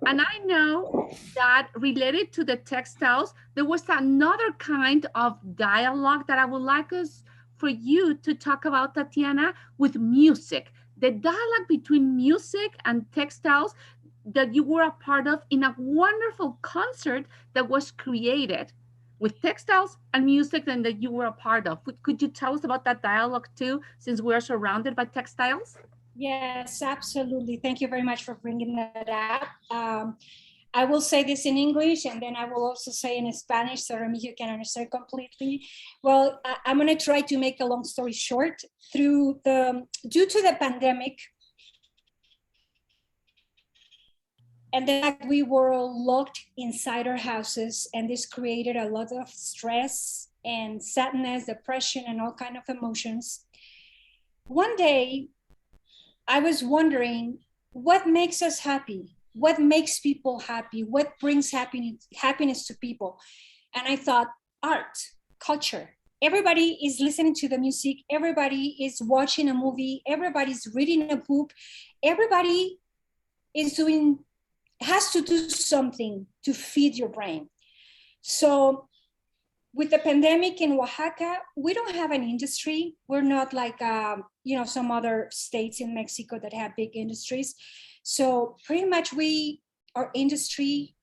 And I know that related to the textiles, there was another kind of dialogue that I would like us for you to talk about, Tatiana, with music. The dialogue between music and textiles that you were a part of in a wonderful concert that was created with textiles and music and that you were a part of. Could you tell us about that dialogue too, since we're surrounded by textiles? Yes, absolutely. Thank you very much for bringing that up. I will say this in English and then I will also say in Spanish so Remigio can understand completely. Well, I'm going to try to make a long story short. Due to the pandemic, And then we were all locked inside our houses, and this created a lot of stress and sadness, depression, and all kind of emotions. One day, I was wondering, what makes us happy? What makes people happy? What brings happiness to people? And I thought, art, culture. Everybody is listening to the music. Everybody is watching a movie. Everybody's reading a book. Everybody has to do something to feed your brain. So with the pandemic in Oaxaca, we don't have an industry. We're not like, some other states in Mexico that have big industries. So pretty much our industry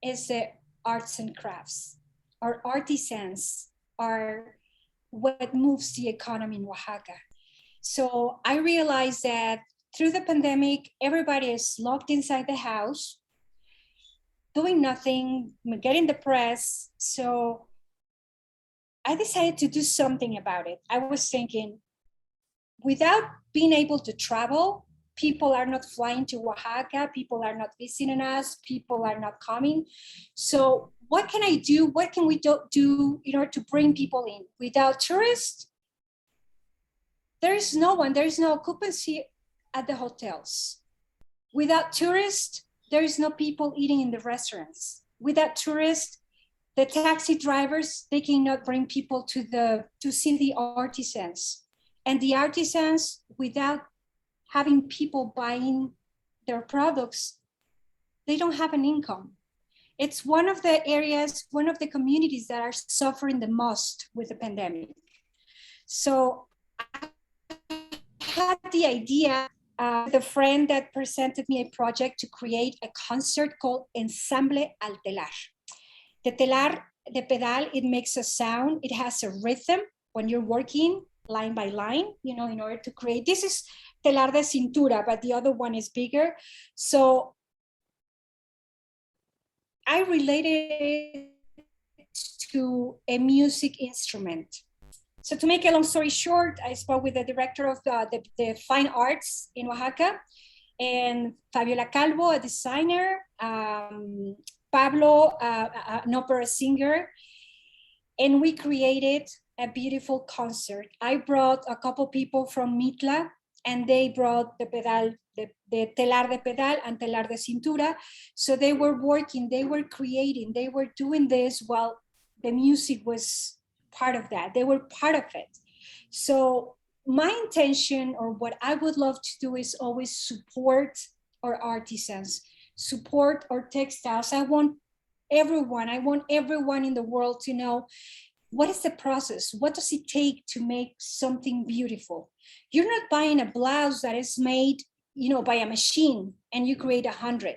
is the arts and crafts. Our artisans are what moves the economy in Oaxaca. So I realized that through the pandemic, everybody is locked inside the house, doing nothing, getting depressed. So I decided to do something about it. I was thinking, without being able to travel, people are not flying to Oaxaca, people are not visiting us, people are not coming. So what can I do? What can we do in order to bring people in? Without tourists, there is no one, there is no occupancy at the hotels. Without tourists, there is no people eating in the restaurants. Without tourists, the taxi drivers, they cannot bring people to see the artisans. And the artisans, without having people buying their products, they don't have an income. It's one of the areas, one of the communities that are suffering the most with the pandemic. So I had the idea, the friend that presented me a project to create a concert called Ensemble al Telar. The telar, the pedal, it makes a sound. It has a rhythm when you're working line by line, in order to create. This is telar de cintura, but the other one is bigger. So I related it to a music instrument. So to make a long story short, I spoke with the director of the fine arts in Oaxaca, and Frida Kahlo, a designer, Pablo, an opera singer, and we created a beautiful concert. I brought a couple people from Mitla, and they brought the pedal, the telar de pedal and telar de cintura. So they were working, they were creating, they were doing this while the music was part of that. They were part of it. So my intention, or what I would love to do, is always support our artisans, support our textiles. I want everyone in the world to know, what is the process? What does it take to make something beautiful? You're not buying a blouse that is made, by a machine and you create 100.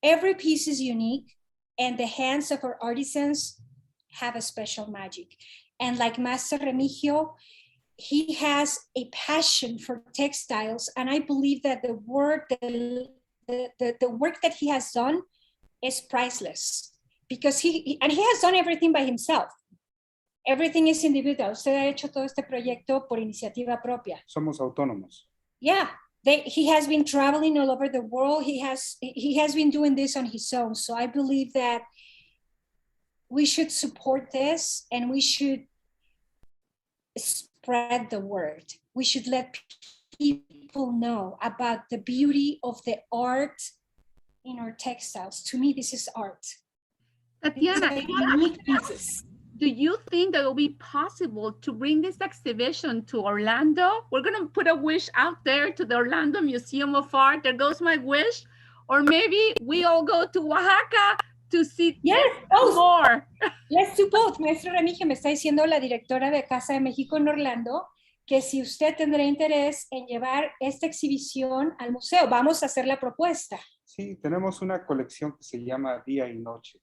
Every piece is unique, and the hands of our artisans have a special magic. And like Master Remigio, he has a passion for textiles, and I believe that the work that he has done is priceless, because he has done everything by himself. Everything is individual. Usted ha hecho todo este proyecto por iniciativa propia. Somos autónomos. Yeah, he has been traveling all over the world. He has been doing this on his own. So I believe that we should support this, and we should spread the word. We should let people know about the beauty of the art in our textiles. To me, this is art. Tatiana, unique pieces. Do you think that it will be possible to bring this exhibition to Orlando? We're going to put a wish out there to the Orlando Museum of Art. There goes my wish. Or maybe we all go to Oaxaca to see more. Let's do both. Maestro Remigio, me está diciendo la directora de Casa de México en Orlando que si usted tendrá interés en llevar esta exhibición al museo, vamos a hacer la propuesta. Sí, tenemos una colección que se llama Día y Noche.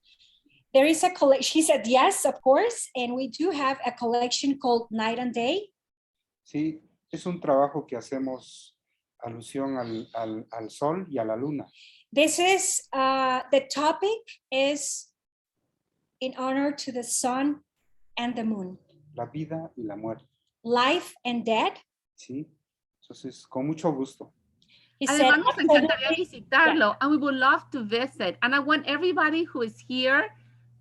There is a collection. She said yes, of course, and we do have a collection called Night and Day. Sí, es un trabajo que hacemos alusión al sol y a la luna. This is, the topic is in honor to the sun and the moon. La vida y la muerte. Life and death. Sí, entonces con mucho gusto. He Además, said, nos encantaría absolutely. visitarlo, and we would love to visit. And I want everybody who is here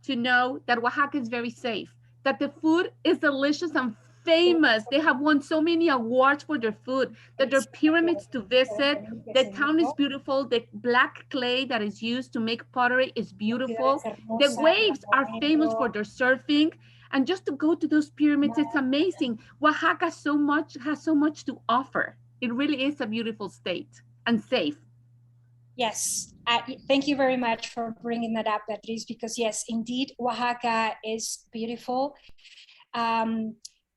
to know that Oaxaca is very safe, that the food is delicious and famous. They have won so many awards for their food, that there are pyramids to visit. The town is beautiful. The black clay that is used to make pottery is beautiful. The waves are famous for their surfing. And just to go to those pyramids, it's amazing. Oaxaca has so much to offer. It really is a beautiful state and safe. Yes, thank you very much for bringing that up, Beatriz, because yes, indeed, Oaxaca is beautiful.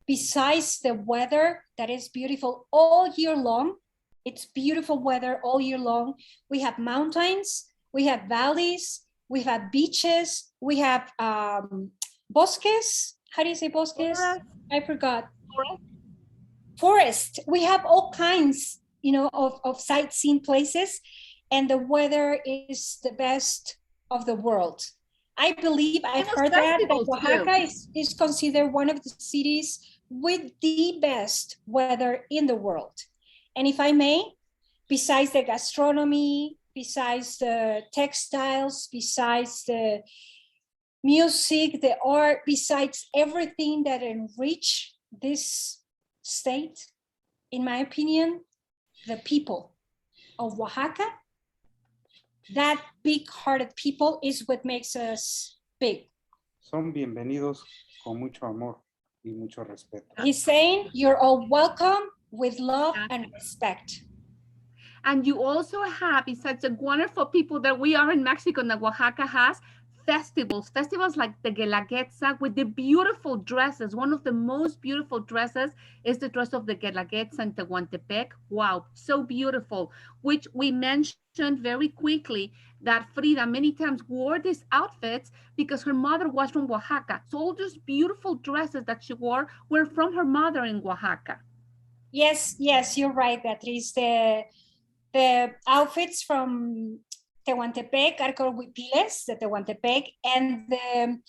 Besides the weather that is beautiful all year long, it's beautiful weather all year long. We have mountains, we have valleys, we have beaches, we have bosques. How do you say bosques? Forest. I forgot. Forest. Forest. We have all kinds, you know, of sightseeing places, and the weather is the best of the world. I believe I've heard that Oaxaca is considered one of the cities with the best weather in the world. And if I may, besides the gastronomy, besides the textiles, besides the music, the art, besides everything that enrich this state, in my opinion, the people of Oaxaca, that big-hearted people is what makes us big. Son bienvenidos con mucho amor y mucho respeto. He's saying you're all welcome with love and respect. And you also have, besides the wonderful people that we are in Mexico and that Oaxaca has, festivals like the Guelaguetza with the beautiful dresses. One of the most beautiful dresses is the dress of the Guelaguetza in Tehuantepec. Wow, so beautiful, which we mentioned very quickly that Frida many times wore these outfits because her mother was from Oaxaca. So all those beautiful dresses that she wore were from her mother in Oaxaca. Yes, you're right, Beatriz. The outfits from Tehuantepec are called huipils, the Tehuantepec, and the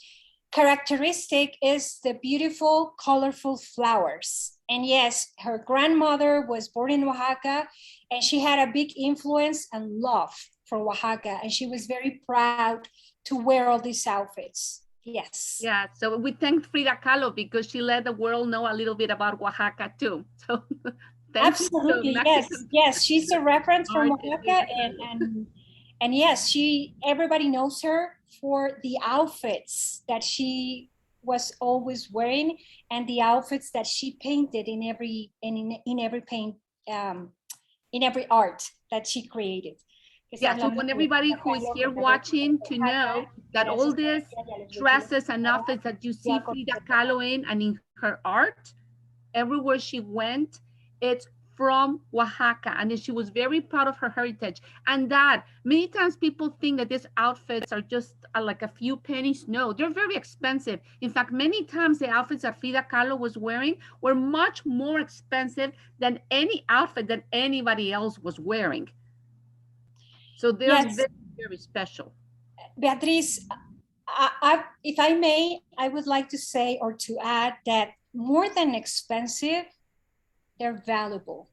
characteristic is the beautiful, colorful flowers. And yes, her grandmother was born in Oaxaca, and she had a big influence and love for Oaxaca, and she was very proud to wear all these outfits. Yes. Yeah, so we thank Frida Kahlo because she let the world know a little bit about Oaxaca too. So absolutely, yes, she's a reference from Oaxaca, and yes, everybody knows her for the outfits that she was always wearing and the outfits that she painted in every art that she created. Yeah, so want everybody who is here watching to know that all these dresses and outfits that you see Frida Kahlo in and in her art, everywhere she went, it's from Oaxaca, and she was very proud of her heritage. And that many times people think that these outfits are just like a few pennies. No, they're very expensive. In fact, many times the outfits that Frida Kahlo was wearing were much more expensive than any outfit that anybody else was wearing. So they're very, very special. Beatriz, if I may, I would like to say or to add that more than expensive, they're valuable.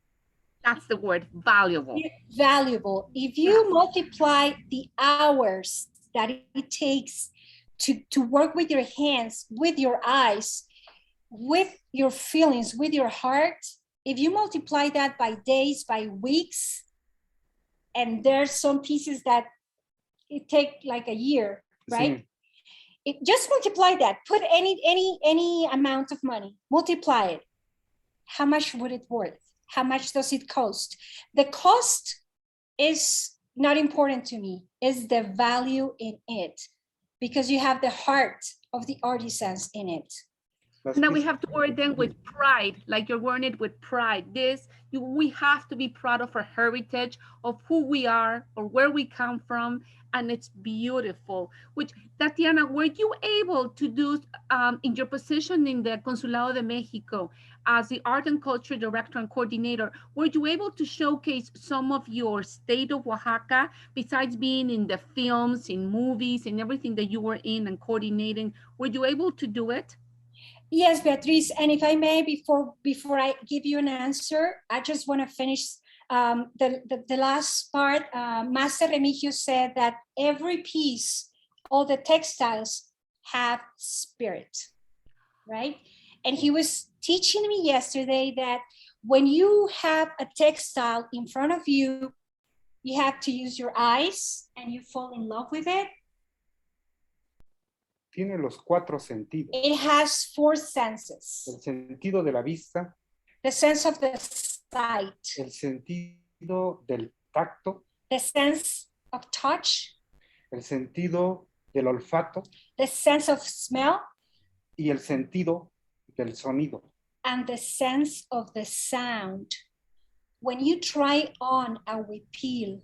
That's the word, valuable. Valuable. If you multiply the hours that it takes to work with your hands, with your eyes, with your feelings, with your heart, if you multiply that by days, by weeks, and there's some pieces that it take like a year, right? Just multiply that. Put any amount of money, multiply it. How much would it worth? How much does it cost? The cost is not important to me. It's the value in it, because you have the heart of the artisans in it. Now we have to wear them with pride, like you're wearing it with pride. We have to be proud of our heritage, of who we are or where we come from, and it's beautiful. Which, Tatiana, were you able to do in your position in the Consulado de Mexico as the art and culture director and coordinator, were you able to showcase some of your state of Oaxaca besides being in the films, in movies, and everything that you were in and coordinating? Were you able to do it? Yes, Beatriz, and if I may, before I give you an answer, I just want to finish The last part, Master Remigio said that every piece, all the textiles have spirit, right? And he was teaching me yesterday that when you have a textile in front of you, you have to use your eyes and you fall in love with it. Tiene los 4 sentidos. It has 4 senses. El sentido de la vista. The sense of the sight. El sentido del tacto. The sense of touch. El sentido del olfato. The sense of smell. Y el sentido del sonido. And the sense of the sound. When you try on a huipil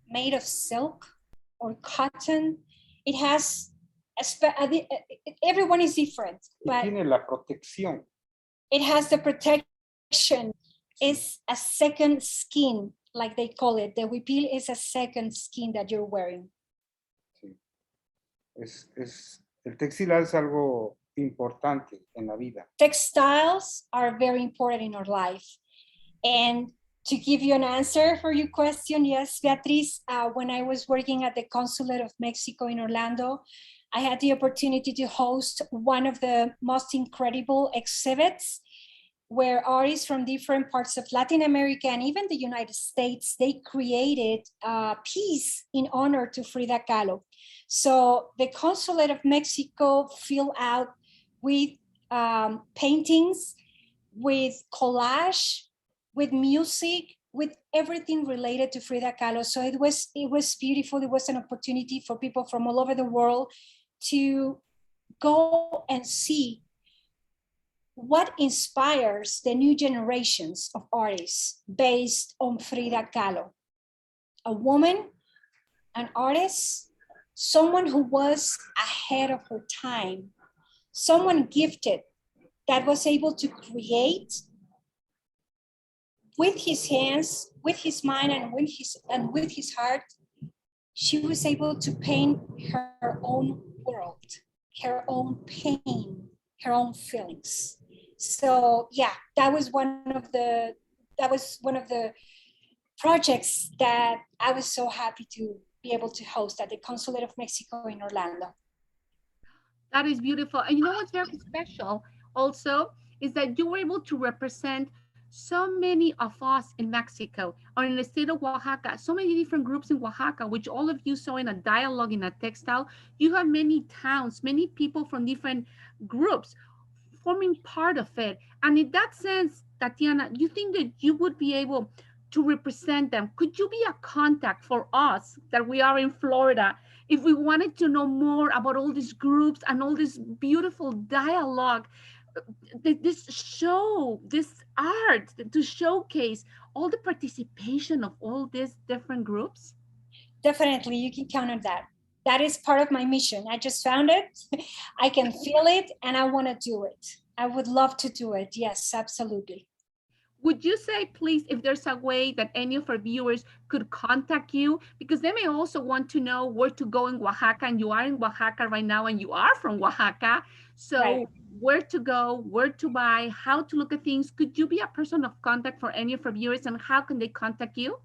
made of silk or cotton, it has, everyone is different, but tiene la protección. It has the protection. It's a second skin, like they call it. The huipil is a second skin that you're wearing. Sí. El textil es algo importante en la vida. Textiles are very important in our life. And to give you an answer for your question, yes, Beatriz, when I was working at the Consulate of Mexico in Orlando, I had the opportunity to host one of the most incredible exhibits where artists from different parts of Latin America and even the United States, they created a piece in honor to Frida Kahlo. So the Consulate of Mexico filled out with paintings, with collage, with music, with everything related to Frida Kahlo. So it was beautiful. It was an opportunity for people from all over the world to go and see what inspires the new generations of artists based on Frida Kahlo. A woman, an artist, someone who was ahead of her time, someone gifted that was able to create with his hands, with his mind, and with his heart. She was able to paint her own world, her own pain, her own feelings. So yeah, that was one of the projects that I was so happy to be able to host at the Consulate of Mexico in Orlando. That is beautiful. And you know what's very special also is that you were able to represent so many of us in Mexico or in the state of Oaxaca, so many different groups in Oaxaca, which all of you saw in a dialogue in a textile. You have many towns, many people from different groups forming part of it. And in that sense, Tatiana, you think that you would be able to represent them? Could you be a contact for us that we are in Florida if we wanted to know more about all these groups and all this beautiful dialogue, this show, this art, to showcase all the participation of all these different groups? Definitely, you can count on that. That is part of my mission. I just found it. I can feel it and I want to do it. I would love to do it. Yes, absolutely. Would you say, please, if there's a way that any of our viewers could contact you, because they may also want to know where to go in Oaxaca, and you are in Oaxaca right now and you are from Oaxaca. So right. Where to go, where to buy, how to look at things. Could you be a person of contact for any of our viewers, and how can they contact you?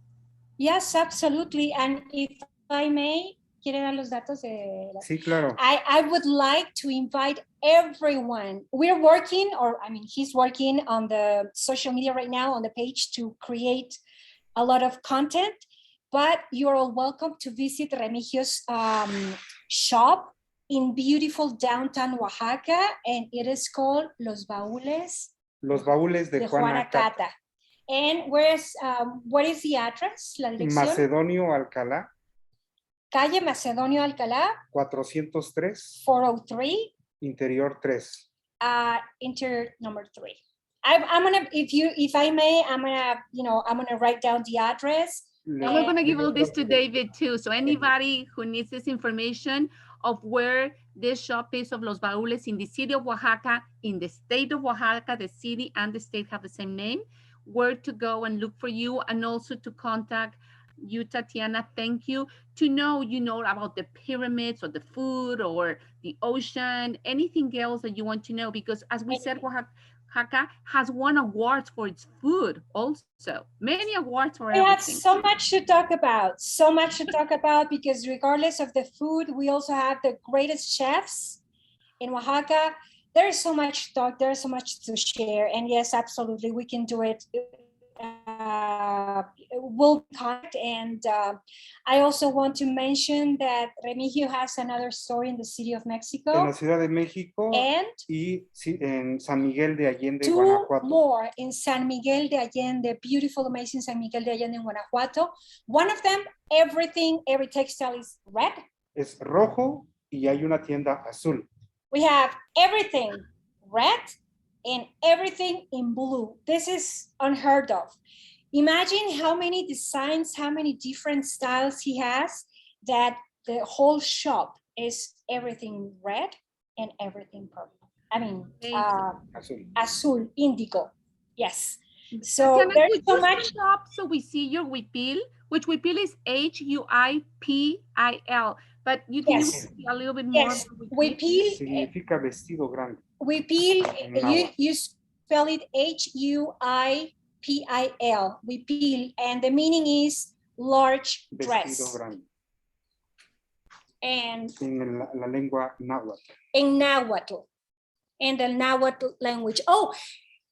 Yes, absolutely. And if I may, ¿quiere dar los datos de la... Sí, claro. I would like to invite everyone. We're working, he's working on the social media right now on the page to create a lot of content, but you're all welcome to visit Remigio's shop in beautiful downtown Oaxaca, and it is called Los Baúles de Juana Cata. And what is the address? La dirección? Macedonio Alcalá. Calle Macedonio Alcalá. 403. 403. Interior 3. Interior number 3. I'm gonna, if I may, I'm gonna write down the address. And we're gonna give all this to David too. So anybody who needs this information of where this shop is of Los Baúles in the city of Oaxaca, in the state of Oaxaca, the city and the state have the same name, where to go and look for you, and also to contact you, Tatiana. Thank you. To know, about the pyramids or the food or the ocean, anything else that you want to know, because as we said, Oaxaca has won awards for its food also. Many awards for We have everything. so much to talk about, because regardless of the food, we also have the greatest chefs in Oaxaca. There is so much to talk, there's so much to share. And yes, absolutely, we can do it. We'll contact, and I also want to mention that Remigio has another store in the city of En Mexico, la Ciudad de México and y en San Miguel de Allende, two Guanajuato. more in San Miguel de Allende, beautiful, amazing San Miguel de Allende in Guanajuato. One of them, every textile is red. Es rojo y hay una tienda azul. We have everything red and everything in blue. This is unheard of. Imagine how many designs, how many different styles he has, that the whole shop is everything red and everything purple. I mean, Azul. azul, indigo. Yes. So Tatiana, there's could so you much. speak up so we see your huipil, which huipil is Huipil, but you can Yes. use a little bit more. Yes, huipil. Significa vestido grande. Huipil, Náhuatl. you spell it Huipil, huipil, and the meaning is large Vestido dress. grande. And En la lengua náhuatl. in Nahuatl, in the Nahuatl language. Oh,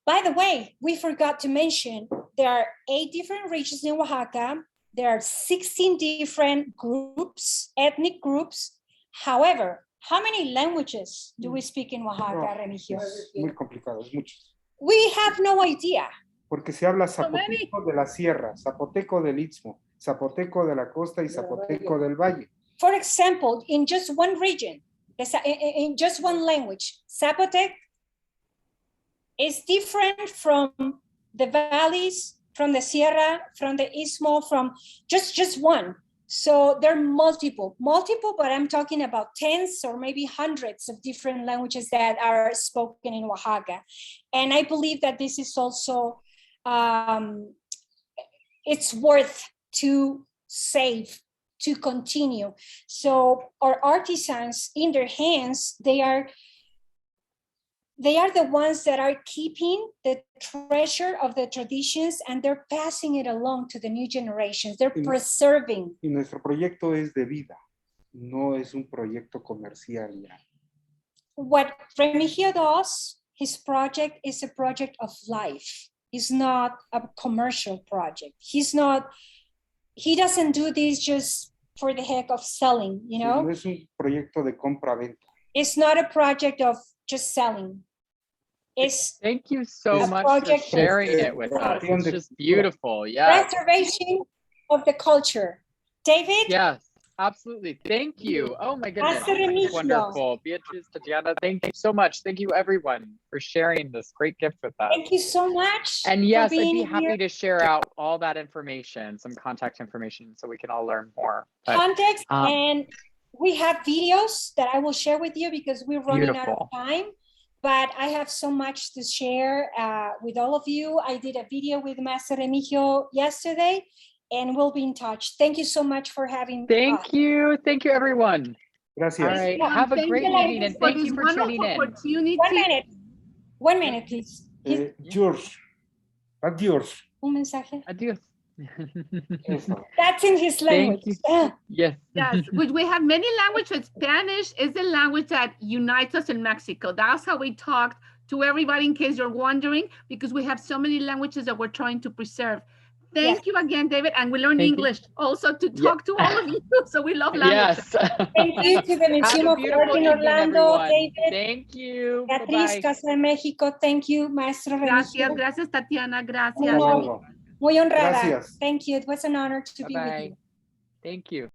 by the way, we forgot to mention, there are 8 different regions in Oaxaca. There are 16 different groups, ethnic groups. However, how many languages do we speak in Oaxaca, Remigio? Es muy complicado, es mucho. We have no idea. Porque se habla So many. zapoteco de la sierra, zapoteco del istmo, zapoteco de la costa y zapoteco del valle. For example, in just one region, in just one language, Zapotec is different from the valleys, from the Sierra, from the Istmo, from just one. So there are multiple, but I'm talking about tens or maybe hundreds of different languages that are spoken in Oaxaca. And I believe that this is also, it's worth to save, to continue. So our artisans, in their hands, they are the ones that are keeping the treasure of the traditions, and they're passing it along to the new generations. They're preserving. Y nuestro proyecto es de vida, no es un proyecto comercial ya. What Remigio does, his project is a project of life. It's not a commercial project. He doesn't do this just for the heck of selling, you know? No es un proyecto de compra-venta. It's not a project of just selling. Thank you so much for sharing it with us. It's just beautiful. Yeah. Preservation of the culture. David? Yes, absolutely. Thank you. Oh my goodness. Remigio. Wonderful. Beatriz, Tatiana, thank you so much. Thank you everyone for sharing this great gift with us. Thank you so much. And yes, I'd be here. happy to share out all that information, some contact information, so we can all learn more. But, Context, and we have videos that I will share with you because we're running out of time. But I have so much to share with all of you. I did a video with Master Remigio yesterday, and we'll be in touch. Thank you so much for having us. Thank you. Thank you, everyone. Gracias. All right. Have a great evening, and thank you for tuning in. 1 minute, please. Yours. Adiós. Un mensaje. Adios. That's in his language. Yes. Yes, which we have many languages. Spanish is the language that unites us in Mexico. That's how we talked to everybody, in case you're wondering, because we have so many languages that we're trying to preserve. Thank you again, David. And we learned English also to talk to all of you. So we love language. Yes. Thank you to the Museum of Art in Orlando, David. Thank you. Beatriz, Casa de México. Thank you, Maestro Remigio. Gracias, Tatiana. Gracias. Muy honrada. Gracias. Thank you. It was an honor to be with you. Thank you.